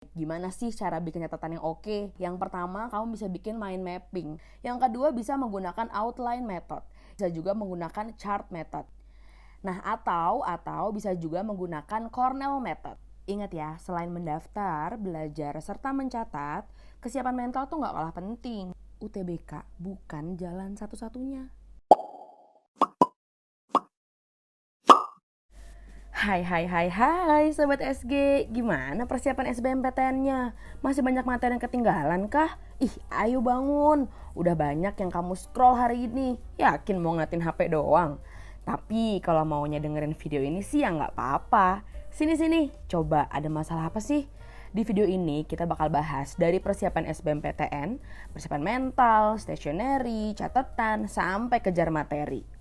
Gimana sih cara bikin catatan yang oke? Yang pertama, kamu bisa bikin mind mapping. Yang kedua, bisa menggunakan outline method. Bisa juga menggunakan chart method. Nah, atau bisa juga menggunakan Cornell method. Ingat ya, selain mendaftar, belajar, serta mencatat, kesiapan mental tuh gak kalah penting. UTBK bukan jalan satu-satunya. Hai Sobat SG, gimana persiapan SBMPTN-nya? Masih banyak materi yang ketinggalan kah? Ayo bangun, udah banyak yang kamu scroll hari ini. Yakin mau ngeliatin HP doang? Tapi kalau maunya dengerin video ini sih ya gak apa-apa. Sini, coba ada masalah apa sih? Di video ini kita bakal bahas dari persiapan SBMPTN, persiapan mental, stationery, catatan, sampai kejar materi.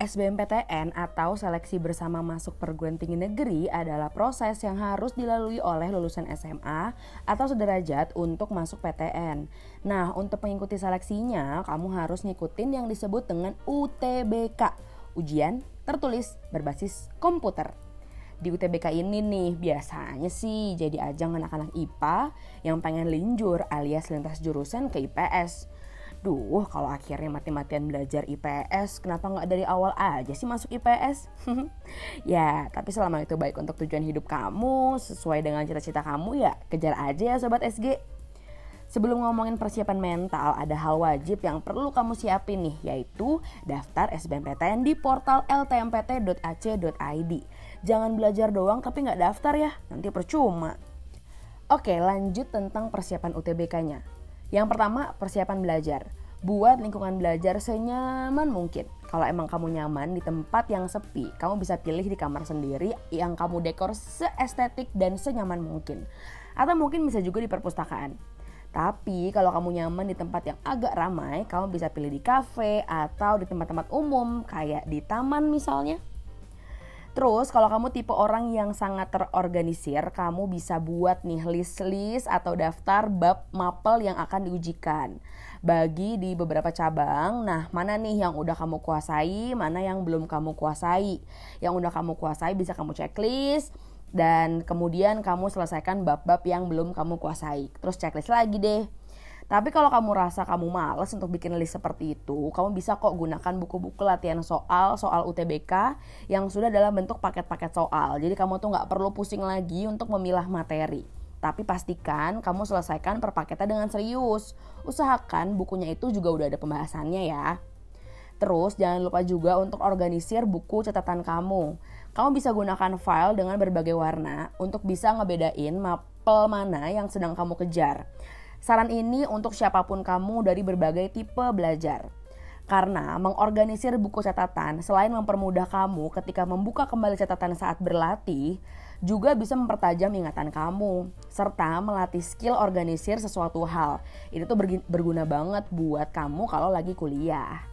SBMPTN atau seleksi bersama masuk perguruan tinggi negeri adalah proses yang harus dilalui oleh lulusan SMA atau sederajat untuk masuk PTN. Nah, untuk mengikuti seleksinya, kamu harus ngikutin yang disebut dengan UTBK, ujian tertulis berbasis komputer. Di UTBK ini nih biasanya sih jadi ajang anak-anak IPA yang pengen linjur alias lintas jurusan ke IPS. Kalau akhirnya mati-matian belajar IPS, kenapa nggak dari awal aja sih masuk IPS? Ya, tapi selama itu baik untuk tujuan hidup kamu, sesuai dengan cita-cita kamu ya kejar aja ya Sobat SG. Sebelum ngomongin persiapan mental, ada hal wajib yang perlu kamu siapin nih, yaitu daftar SBMPTN di portal ltmpt.ac.id. Jangan belajar doang tapi nggak daftar ya, nanti percuma. Oke, lanjut tentang persiapan UTBK-nya. Yang pertama, persiapan belajar. Buat lingkungan belajar senyaman mungkin. Kalau emang kamu nyaman di tempat yang sepi, kamu bisa pilih di kamar sendiri yang kamu dekor seestetik dan senyaman mungkin. Atau mungkin bisa juga di perpustakaan. Tapi kalau kamu nyaman di tempat yang agak ramai, kamu bisa pilih di kafe atau di tempat-tempat umum kayak di taman misalnya. Terus kalau kamu tipe orang yang sangat terorganisir, kamu bisa buat nih list-list atau daftar bab mapel yang akan diujikan. Bagi di beberapa cabang, nah mana nih yang udah kamu kuasai, mana yang belum kamu kuasai. Yang udah kamu kuasai bisa kamu checklist, dan kemudian kamu selesaikan bab-bab yang belum kamu kuasai. Terus checklist lagi deh. Tapi kalau kamu rasa kamu malas untuk bikin list seperti itu, kamu bisa kok gunakan buku-buku latihan soal UTBK yang sudah dalam bentuk paket-paket soal. Jadi kamu tuh gak perlu pusing lagi untuk memilah materi. Tapi pastikan kamu selesaikan per paketnya dengan serius. Usahakan bukunya itu juga udah ada pembahasannya ya. Terus jangan lupa juga untuk organisir buku catatan kamu. Kamu bisa gunakan file dengan berbagai warna untuk bisa ngebedain mapel mana yang sedang kamu kejar. Saran ini untuk siapapun kamu dari berbagai tipe belajar. Karena mengorganisir buku catatan selain mempermudah kamu ketika membuka kembali catatan saat berlatih, juga bisa mempertajam ingatan kamu, serta melatih skill organisir sesuatu hal. Ini tuh berguna banget buat kamu kalau lagi kuliah.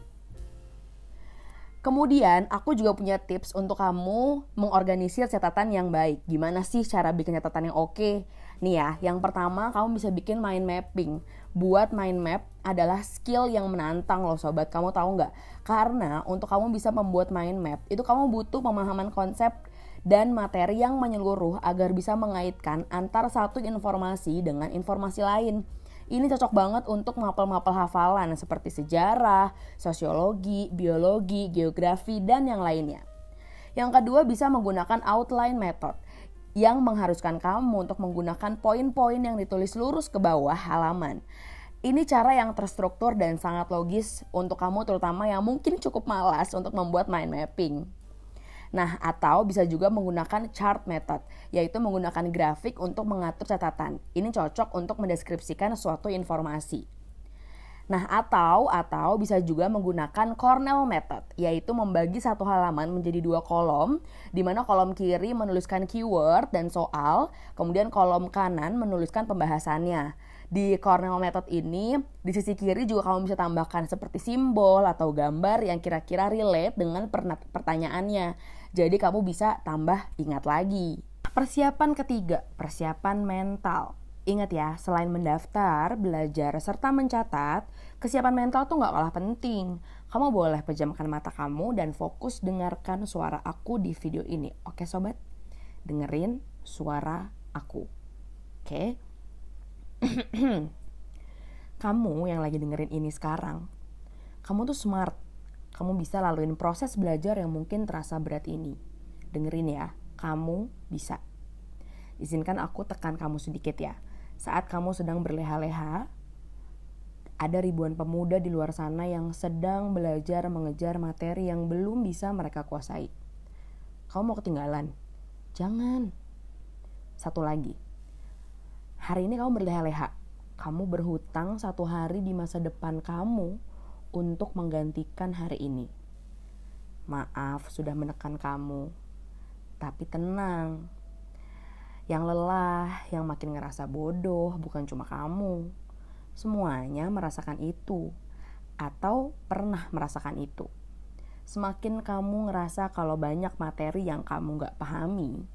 Kemudian aku juga punya tips untuk kamu mengorganisir catatan yang baik. Gimana sih cara bikin catatan yang oke? Nih ya, yang pertama kamu bisa bikin mind mapping. Buat mind map adalah skill yang menantang loh sobat, kamu tahu nggak? Karena untuk kamu bisa membuat mind map, itu kamu butuh pemahaman konsep dan materi yang menyeluruh agar bisa mengaitkan antar satu informasi dengan informasi lain. Ini cocok banget untuk mapel-mapel hafalan seperti sejarah, sosiologi, biologi, geografi, dan yang lainnya. Yang kedua bisa menggunakan outline method yang mengharuskan kamu untuk menggunakan poin-poin yang ditulis lurus ke bawah halaman. Ini cara yang terstruktur dan sangat logis untuk kamu terutama yang mungkin cukup malas untuk membuat mind mapping. Nah, atau bisa juga menggunakan chart method, yaitu menggunakan grafik untuk mengatur catatan. Ini cocok untuk mendeskripsikan suatu informasi. Nah, atau bisa juga menggunakan Cornell method, yaitu membagi satu halaman menjadi 2 kolom, di mana kolom kiri menuliskan keyword dan soal, kemudian kolom kanan menuliskan pembahasannya. Di Cornell method ini, di sisi kiri juga kamu bisa tambahkan seperti simbol atau gambar yang kira-kira relate dengan pertanyaannya. Jadi kamu bisa tambah ingat lagi. Persiapan ketiga, persiapan mental. Ingat ya, selain mendaftar, belajar, serta mencatat, kesiapan mental tuh gak kalah penting. Kamu boleh pejamkan mata kamu dan fokus dengarkan suara aku di video ini. Oke sobat? Dengerin suara aku. Oke. Kamu yang lagi dengerin ini sekarang, kamu tuh smart. Kamu bisa laluin proses belajar yang mungkin terasa berat ini. Dengerin ya, kamu bisa. Izinkan aku tekan kamu sedikit ya. Saat kamu sedang berleha-leha, ada ribuan pemuda di luar sana yang sedang belajar mengejar materi yang belum bisa mereka kuasai. Kamu mau ketinggalan? Jangan. Satu lagi. Hari ini kamu berleha-leha. Kamu berhutang 1 hari di masa depan kamu untuk menggantikan hari ini. Maaf sudah menekan kamu. Tapi tenang. Yang lelah, yang makin ngerasa bodoh bukan cuma kamu. Semuanya merasakan itu. Atau pernah merasakan itu. Semakin kamu ngerasa kalau banyak materi yang kamu gak pahami,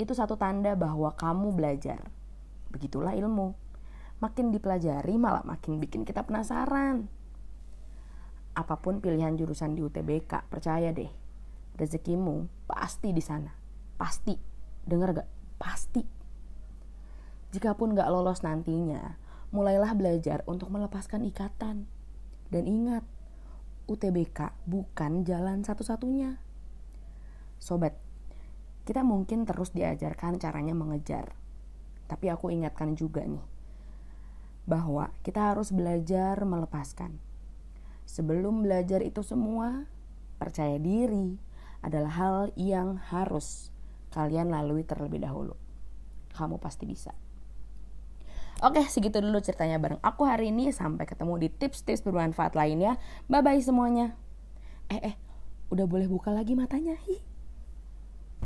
itu satu tanda bahwa kamu belajar. Begitulah ilmu. Makin dipelajari malah makin bikin kita penasaran. Apapun pilihan jurusan di UTBK, percaya deh, rezekimu pasti di sana. Pasti. Dengar gak? Pasti. Jikapun gak lolos nantinya, mulailah belajar untuk melepaskan ikatan. Dan ingat, UTBK bukan jalan satu-satunya. Sobat, kita mungkin terus diajarkan caranya mengejar. Tapi aku ingatkan juga nih, bahwa kita harus belajar melepaskan. Sebelum belajar itu semua, percaya diri adalah hal yang harus kalian lalui terlebih dahulu. Kamu pasti bisa. Oke, segitu dulu ceritanya bareng aku hari ini. Sampai ketemu di tips-tips bermanfaat lainnya. Bye-bye semuanya. Udah boleh buka lagi matanya.